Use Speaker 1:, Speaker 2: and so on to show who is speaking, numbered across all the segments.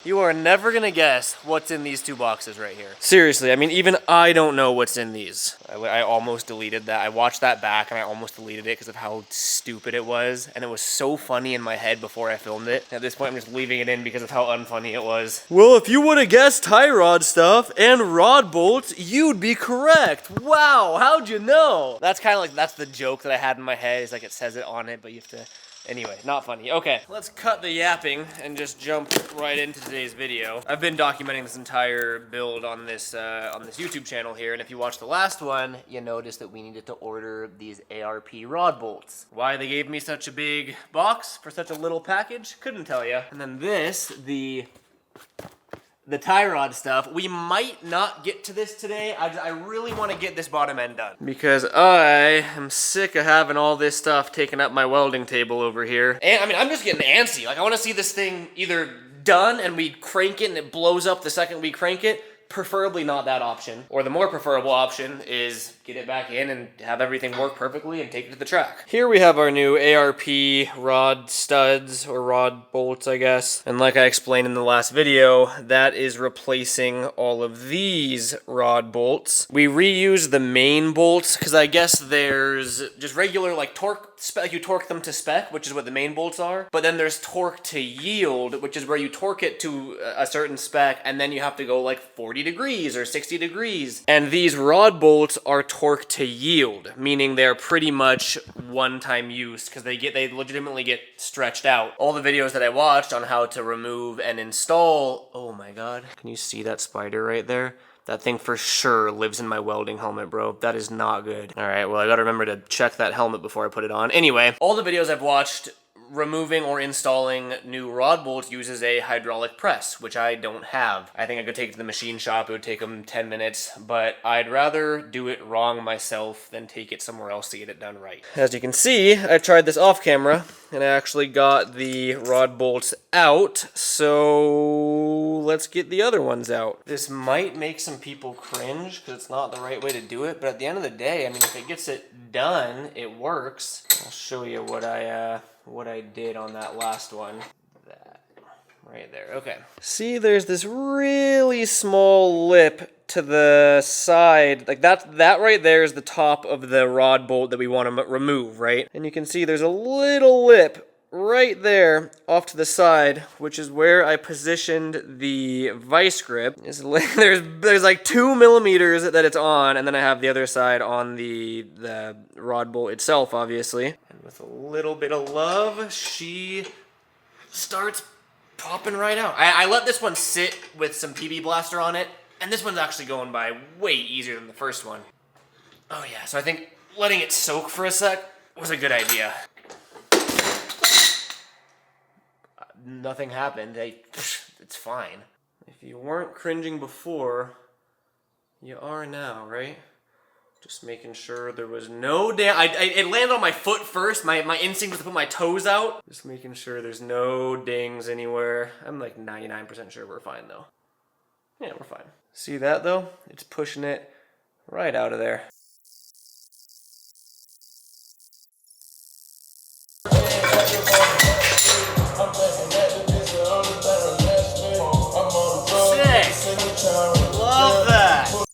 Speaker 1: You are never gonna guess what's in these two boxes right here. Seriously, I mean, even I don't know what's in these. I almost deleted that. I watched that back and I almost deleted it because of how stupid it was. And it was so funny in my head before I filmed it. At this point, I'm just leaving it in because of how unfunny it was. Well, if you would have guessed tie rod stuff and rod bolts, you'd be correct. Wow, how'd you know? That's kind of like, that's the joke that I had in my head. Is like it says it on it, but you have to... Anyway, not funny. Okay, let's cut the yapping and just jump right into today's video. I've been documenting this entire build on this YouTube channel here, and if you watched the last one, you noticed that we needed to order these ARP rod bolts. Why they gave me such a big box for such a little package, couldn't tell you. And then this, the tie rod stuff, we might not get to this today. I really want to get this bottom end done because I am sick of having all this stuff taking up my welding table over here. And I mean, I'm just getting antsy. Like, I want to see this thing either done and we crank it and it blows up the second we crank it. Preferably not that option. Or the more preferable option is get it back in and have everything work perfectly and take it to the track. Here we have our new ARP rod studs, or rod bolts, I guess. And like I explained in the last video, that is replacing all of these rod bolts. We reuse the main bolts because I guess there's just regular like torque spec, like you torque them to spec, which is what the main bolts are. But then there's torque to yield, which is where you torque it to a certain spec and then you have to go like 40 degrees or 60 degrees. And these rod bolts are torque to yield, meaning they're pretty much one-time use because they legitimately get stretched out. All the videos that I watched on how to remove and install, oh my god, can you see that spider right there? That thing for sure lives in my welding helmet, bro. That is not good. All right, well, I gotta remember to check that helmet before I put it on. Anyway, all the videos I've watched removing or installing new rod bolts uses a hydraulic press, which I don't have. I think I could take it to the machine shop. It would take them 10 minutes, but I'd rather do it wrong myself than take it somewhere else to get it done right. As you can see, I tried this off camera and I actually got the rod bolts out, so let's get the other ones out. This might make some people cringe because it's not the right way to do it, but at the end of the day, I mean, if it gets it done, it works. I'll show you what I did on that last one. That right there. Okay. See, there's this really small lip to the side. Like that right there is the top of the rod bolt that we want to remove, right? And you can see there's a little lip right there off to the side, which is where I positioned the vice grip. There's like 2 millimeters that it's on, and then I have the other side on the rod bolt itself, obviously. And with a little bit of love, she starts popping right out. I let this one sit with some PB Blaster on it, and this one's actually going by way easier than the first one. Oh yeah, so I think letting it soak for a sec was a good idea. Nothing happened. It's fine. If you weren't cringing before, you are now, right? Just making sure there was no it landed on my foot first. My instinct was to put my toes out. Just making sure there's no dings anywhere. I'm like 99% sure we're fine though. Yeah, we're fine. See that though? It's pushing it right out of there. Love that.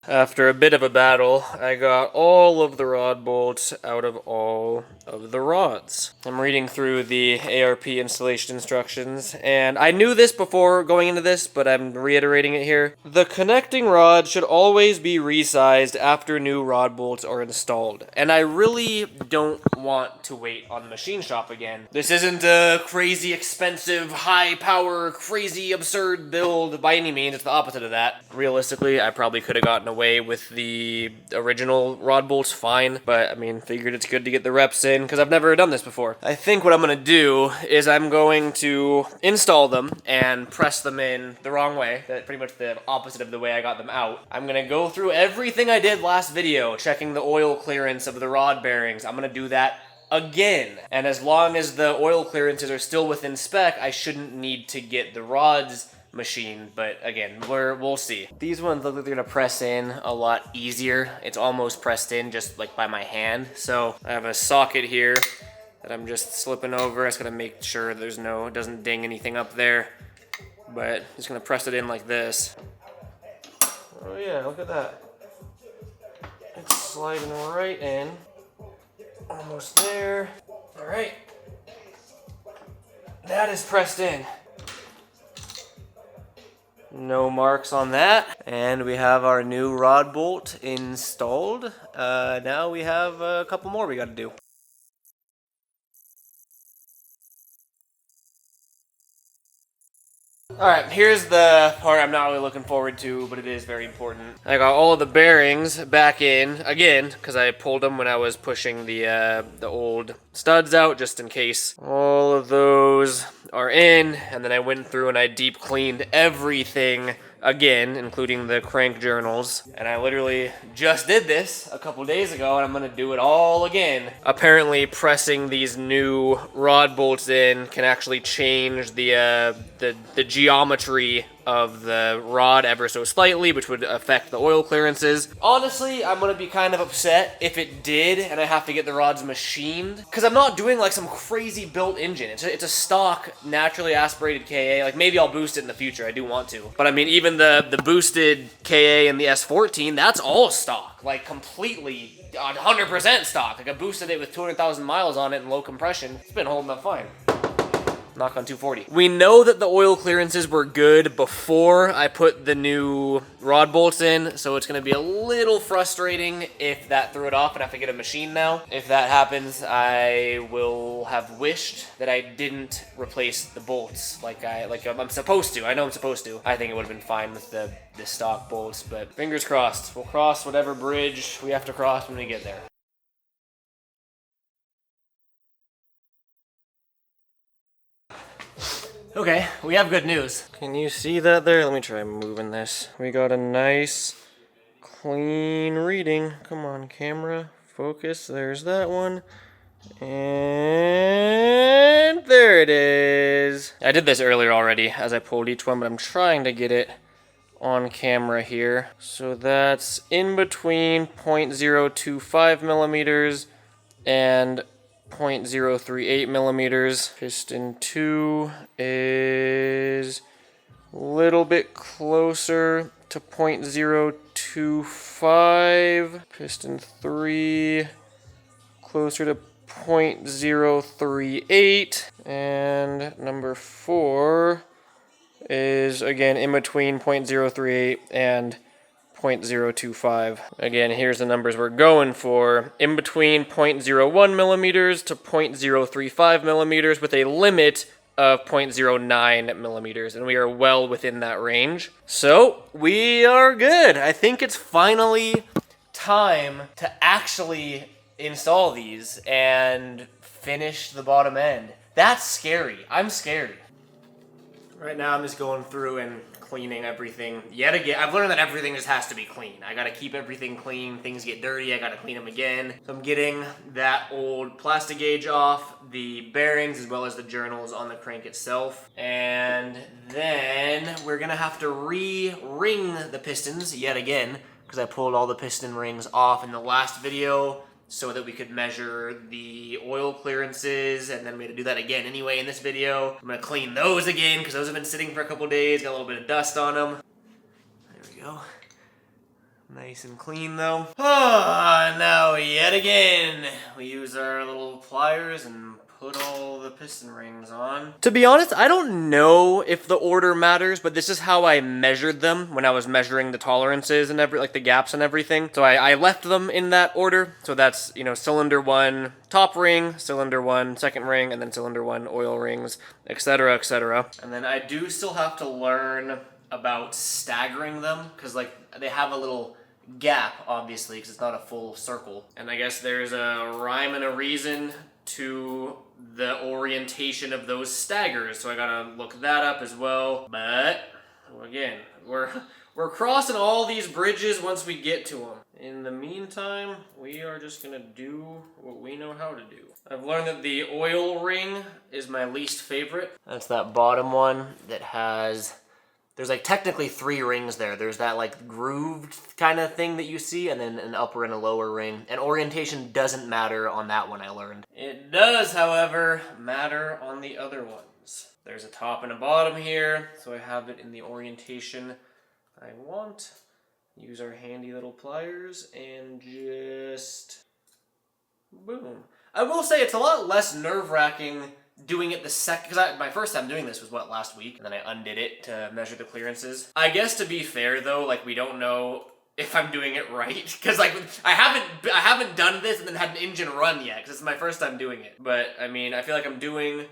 Speaker 1: After a bit of a battle, I got all of the rod bolts out of all of the rods. I'm reading through the ARP installation instructions, and I knew this before going into this, but I'm reiterating it here. The connecting rod should always be resized after new rod bolts are installed, and I really don't want to wait on the machine shop again. This isn't a crazy expensive, high power, crazy absurd build by any means. It's the opposite of that. Realistically, I probably could have gotten away with the original rod bolts fine, but I mean, figured it's good to get the reps in because I've never done this before. I think what I'm going to do is I'm going to install them and press them in the wrong way. That's pretty much the opposite of the way I got them out. I'm going to go through everything I did last video, checking the oil clearance of the rod bearings. I'm going to do that again. And as long as the oil clearances are still within spec, I shouldn't need to get the rods machine, but again, we'll see. These ones look like they're gonna press in a lot easier. It's almost pressed in just like by my hand. So I have a socket here that I'm just slipping over. I just gotta make sure there's it doesn't ding anything up there. But just gonna press it in like this. Oh yeah, look at that. It's sliding right in. Almost there. All right. That is pressed in. No marks on that. And we have our new rod bolt installed. Now we have a couple more we gotta do. Alright, here's the part I'm not really looking forward to, but it is very important. I got all of the bearings back in, again, because I pulled them when I was pushing the old studs out, just in case. All of those are in, and then I went through and I deep cleaned everything again, including the crank journals. And I literally just did this a couple days ago, and I'm gonna do it all again. Apparently, pressing these new rod bolts in can actually change the geometry of the rod ever so slightly, which would affect the oil clearances. Honestly, I'm gonna be kind of upset if it did and I have to get the rods machined, because I'm not doing like some crazy built engine. It's a stock naturally aspirated KA. Like, maybe I'll boost it in the future, I do want to. But I mean, even the boosted KA and the S14, that's all stock, like completely 100% stock. Like, I boosted it with 200,000 miles on it and low compression. It's been holding up fine. Knock on 240. We know that the oil clearances were good before I put the new rod bolts in, so it's going to be a little frustrating if that threw it off and I have to get a machine now. If that happens, I will have wished that I didn't replace the bolts like I'm supposed to. I know I'm supposed to. I think it would have been fine with the stock bolts, but fingers crossed. We'll cross whatever bridge we have to cross when we get there. Okay, we have good news. Can you see that there? Let me try moving this. We got a nice, clean reading. Come on, camera, focus. There's that one. And there it is. I did this earlier already as I pulled each one, but I'm trying to get it on camera here. So that's in between 0.025 millimeters and 0.038 millimeters. Piston 2 is a little bit closer to 0.025. Piston 3 closer to 0.038. And number 4 is again in between 0.038 and 0.025. Again, here's the numbers we're going for. In between 0.01 millimeters to 0.035 millimeters with a limit of 0.09 millimeters, and we are well within that range. So we are good. I think it's finally time to actually install these and finish the bottom end. That's scary. I'm scared. Right now I'm just going through and cleaning everything yet again. I've learned that everything just has to be clean. I gotta keep everything clean. Things get dirty, I gotta clean them again. So I'm getting that old plastic gauge off, the bearings as well as the journals on the crank itself. And then we're gonna have to re-ring the pistons yet again, because I pulled all the piston rings off in the last video so that we could measure the oil clearances, and then we had to do that again anyway in this video. I'm gonna clean those again because those have been sitting for a couple days, got a little bit of dust on them. There we go. Nice and clean though. Oh, now yet again, we use our little pliers and put all the piston rings on. To be honest, I don't know if the order matters, but this is how I measured them when I was measuring the tolerances and like the gaps and everything. So I left them in that order. So that's, you know, cylinder 1 top ring, cylinder 1 second ring, and then cylinder 1 oil rings, etc., etc. And then I do still have to learn about staggering them, because like they have a little gap, obviously, because it's not a full circle. And I guess there's a rhyme and a reason to the orientation of those staggers, so I gotta look that up as well. But again, we're crossing all these bridges once we get to them. In the meantime, we are just gonna do what we know how to do. I've learned that the oil ring is my least favorite. That's that bottom one that has There's like technically 3 rings there. There's that like grooved kind of thing that you see, and then an upper and a lower ring. And orientation doesn't matter on that one, I learned. It does, however, matter on the other ones. There's a top and a bottom here, so I have it in the orientation I want. Use our handy little pliers and just boom. I will say it's a lot less nerve-wracking doing it the second, because my first time doing this was last week, and then I undid it to measure the clearances. I guess to be fair though, like we don't know if I'm doing it right, because like I haven't done this and then had an engine run yet, because it's my first time doing it. But I mean, I feel like I'm doing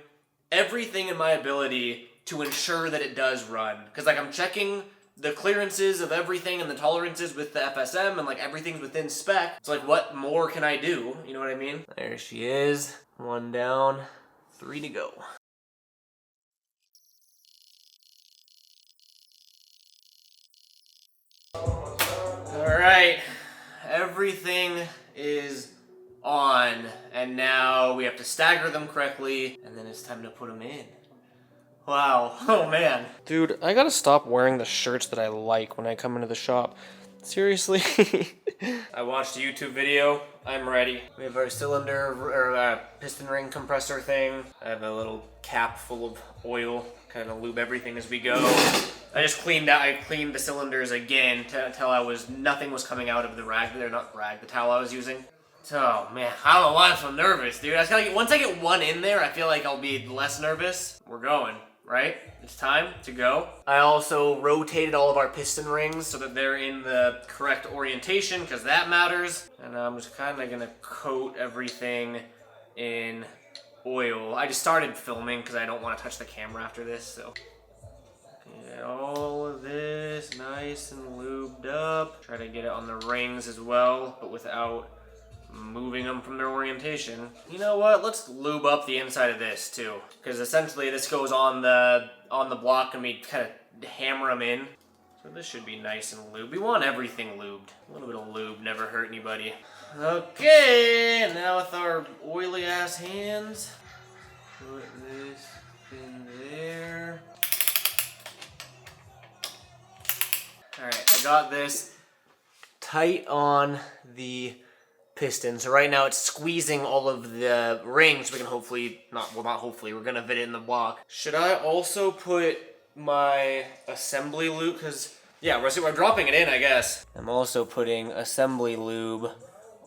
Speaker 1: everything in my ability to ensure that it does run, because like I'm checking the clearances of everything and the tolerances with the FSM, and like everything's within spec. It's like, what more can I do? You know what I mean? There she is. 1 down, 3 to go. All right, everything is on, and now we have to stagger them correctly, and then it's time to put them in. Wow. Oh, man. Dude, I gotta stop wearing the shirts that I like when I come into the shop. Seriously? I watched a YouTube video. I'm ready. We have our cylinder, or piston ring compressor thing. I have a little cap full of oil. Kind of lube everything as we go. I cleaned the cylinders again until nothing was coming out of the the towel I was using. Oh man, I don't know why I'm so nervous, dude. Once I get one in there, I feel like I'll be less nervous. We're going, right? It's time to go. I also rotated all of our piston rings so that they're in the correct orientation, because that matters. And I'm just kind of gonna coat everything in oil. I just started filming because I don't want to touch the camera after this, so. Get all of this nice and lubed up. Try to get it on the rings as well, but without moving them from their orientation. You know what? Let's lube up the inside of this too, because essentially this goes on the block and we kind of hammer them in. So this should be nice and lubed. We want everything lubed. A little bit of lube never hurt anybody. Okay, now with our oily ass hands, put this in there. All right, I got this tight on the piston. So right now it's squeezing all of the rings. We can we're gonna fit it in the block. Should I also put my assembly lube? Because yeah, we're dropping it in, I guess. I'm also putting assembly lube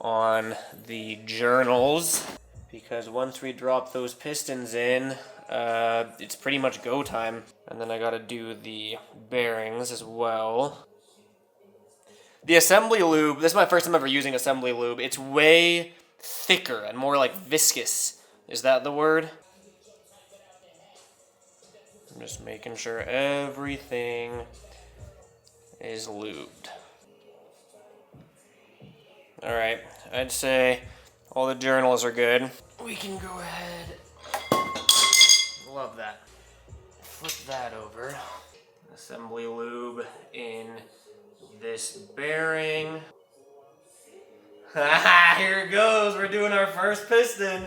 Speaker 1: on the journals, because once we drop those pistons in, it's pretty much go time. And then I gotta do the bearings as well. The assembly lube, this is my first time ever using assembly lube. It's way thicker and more like viscous. Is that the word? I'm just making sure everything is lubed. All right, I'd say all the journals are good. We can go ahead. Love that. Flip that over. Assembly lube in this bearing. Here it goes. We're doing our first piston.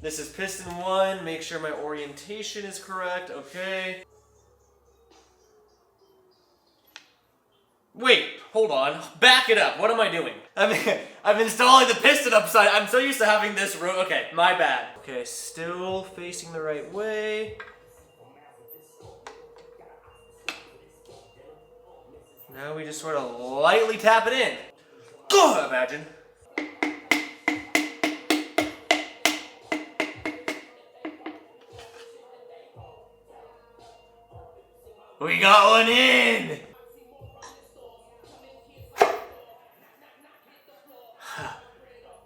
Speaker 1: This is piston 1. Make sure my orientation is correct. Okay. Wait, hold on. Back it up. What am I doing? I'm installing the piston upside. I'm so used to having this row. Okay, my bad. Okay, still facing the right way. Now we just sort of lightly tap it in. Oh, imagine. We got one in!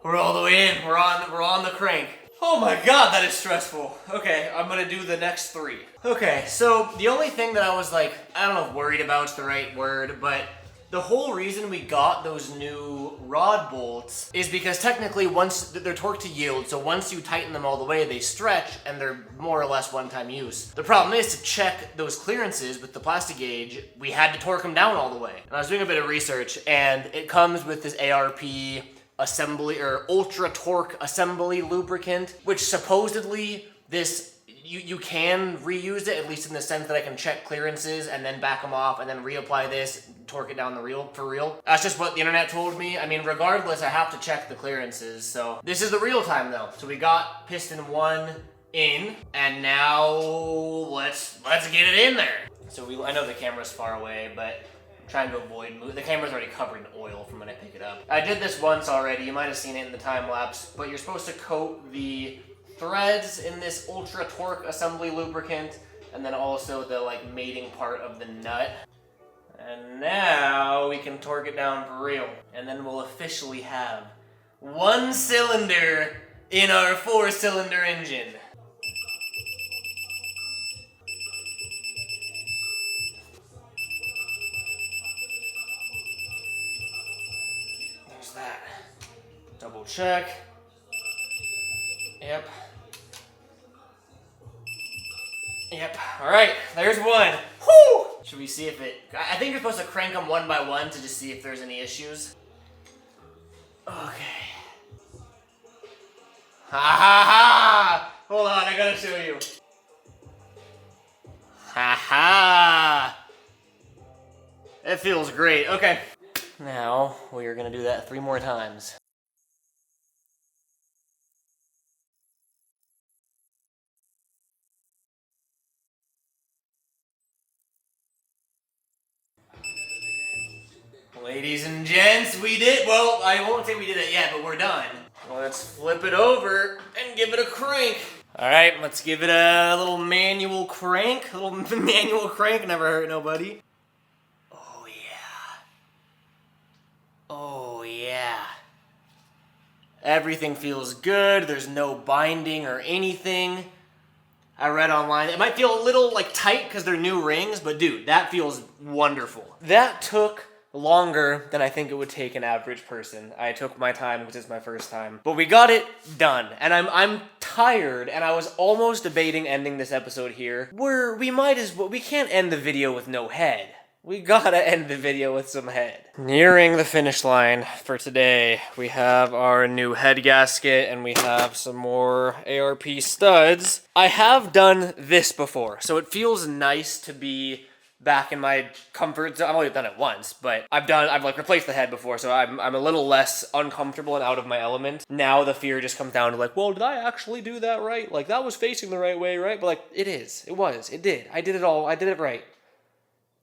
Speaker 1: We're all the way in. We're on the crank. Oh my god, that is stressful. Okay, I'm gonna do the next 3. Okay, so the only thing that I was like, I don't know if worried about's the right word, but the whole reason we got those new rod bolts is because technically once they're torqued to yield, so once you tighten them all the way, they stretch and they're more or less one-time use. The problem is, to check those clearances with the plastic gauge, we had to torque them down all the way. And I was doing a bit of research, and it comes with this ARP assembly or ultra torque assembly lubricant, which supposedly this you can reuse it, at least in the sense that I can check clearances and then back them off and then reapply this, torque it down the reel for real. That's just what the internet told me. I mean, regardless, I have to check the clearances. So this is the real time though. So we got piston 1 in, and now let's get it in there. So I know the camera's far away, but I'm trying to avoid the camera's already covered in oil from when I pick it up. I did this once already. You might have seen it in the time lapse, but you're supposed to coat the threads in this ultra torque assembly lubricant, and then also the like mating part of the nut. And now we can torque it down for real, and then we'll officially have 1 cylinder in our 4-cylinder engine. There's that. Double check. Yep. Yep. All right, there's 1. Whoo! Should we see if it... I think you're supposed to crank them 1 by 1 to just see if there's any issues. Okay. Ha ha ha! Hold on, I gotta show you. Ha ha! It feels great. Okay. Now, we are gonna do that 3 more times. Ladies and gents, we did, well, I won't say we did it yet, but we're done. Let's flip it over and give it a crank. All right, let's give it a little manual crank. A little manual crank, never hurt nobody. Oh yeah. Oh yeah. Everything feels good. There's no binding or anything. I read online, it might feel a little like tight because they're new rings, but dude, that feels wonderful. That took longer than I think it would take an average person. I took my time because it's my first time. But we got it done. And I'm tired, and I was almost debating ending this episode here. We might as well, we can't end the video with no head. We gotta end the video with some head. Nearing the finish line for today, we have our new head gasket, and we have some more ARP studs. I have done this before, so it feels nice to be back in my comfort zone. I've only done it once, but I've like replaced the head before, so I'm a little less uncomfortable and out of my element. Now the fear just comes down to like, well, did I actually do that right? Like, that was facing the right way, right? But like, it did. I did it all. I did it right.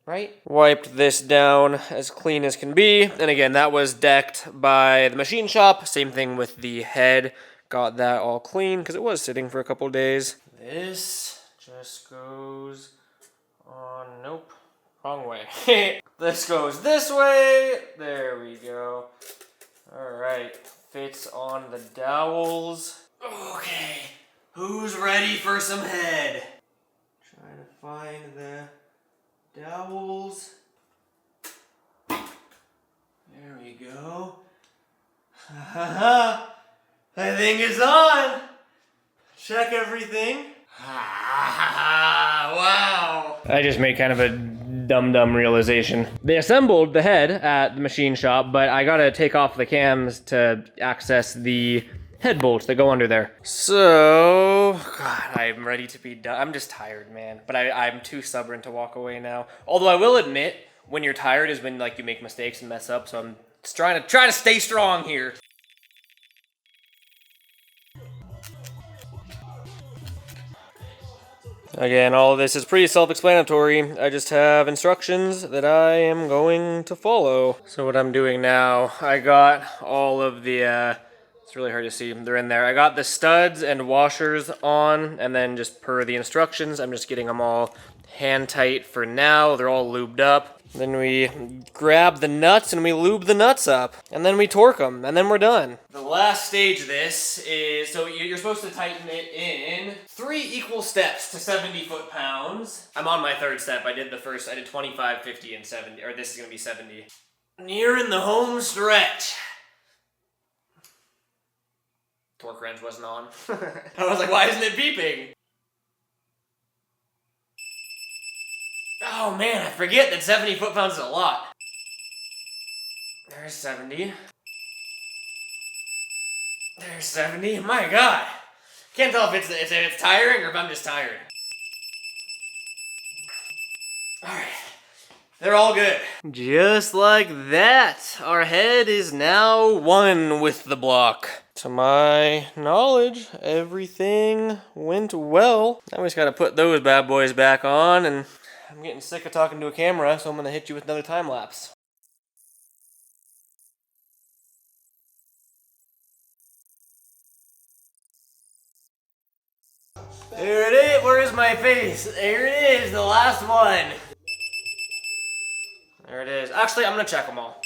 Speaker 1: Right? Wiped this down as clean as can be. And again, that was decked by the machine shop. Same thing with the head. Got that all clean because it was sitting for a couple days. This just goes on, nope, wrong way. This goes this way. There we go. All right, fits on the dowels. Okay, who's ready for some head? Trying to find the dowels. There we go. I think it's on. Check everything. Wow. I just made kind of a dumb realization. They assembled the head at the machine shop, but I gotta take off the cams to access the head bolts that go under there. So, God, I'm ready to be done. I'm just tired, man. But I'm too stubborn to walk away now. Although I will admit, when you're tired is when like you make mistakes and mess up. So I'm just trying to stay strong here. Again, all of this is pretty self-explanatory. I just have instructions that I am going to follow. So what I'm doing now, I got all of the, it's really hard to see, they're in there. I got the studs and washers on, and then just per the instructions, I'm just getting them all hand tight for now. They're all lubed up. Then we grab the nuts and we lube the nuts up. And then we torque them, and then we're done. The last stage of this is, so you're supposed to tighten it in 3 equal steps to 70 foot-pounds. I'm on my 3rd step. I did 25, 50, and 70, or this is gonna be 70. Nearing the home stretch. Torque wrench wasn't on. I was like, why isn't it beeping? Oh man, I forget that 70 foot-pounds is a lot. There's 70. There's 70, my God. Can't tell if it's tiring or if I'm just tired. Alright. They're all good. Just like that, our head is now one with the block. To my knowledge, everything went well. Now we just gotta put those bad boys back on, and I'm getting sick of talking to a camera, so I'm gonna hit you with another time lapse. There it is. Where is my face? There it is, the last one. There it is. Actually, I'm gonna check them all.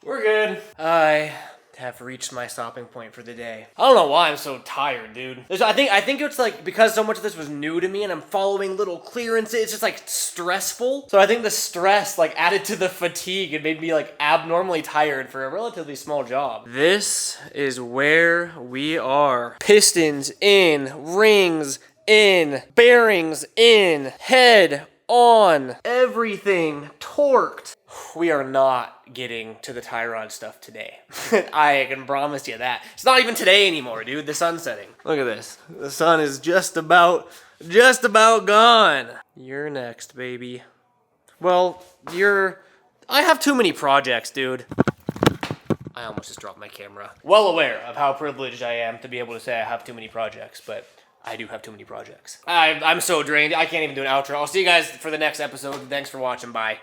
Speaker 1: We're good. I have reached my stopping point for the day. I don't know why I'm so tired, dude. I think it's like because so much of this was new to me and I'm following little clearances, it's just like stressful. So I think the stress like added to the fatigue and made me like abnormally tired for a relatively small job. This is where we are. Pistons in, rings in, bearings in, head on, everything torqued. We are not getting to the tie rod stuff today. I can promise you that. It's not even today anymore, dude. The sun's setting. Look at this. The sun is just about gone. You're next, baby. Well, I have too many projects, dude. I almost just dropped my camera. Well aware of how privileged I am to be able to say I have too many projects, but I do have too many projects. I'm so drained. I can't even do an outro. I'll see you guys for the next episode. Thanks for watching. Bye.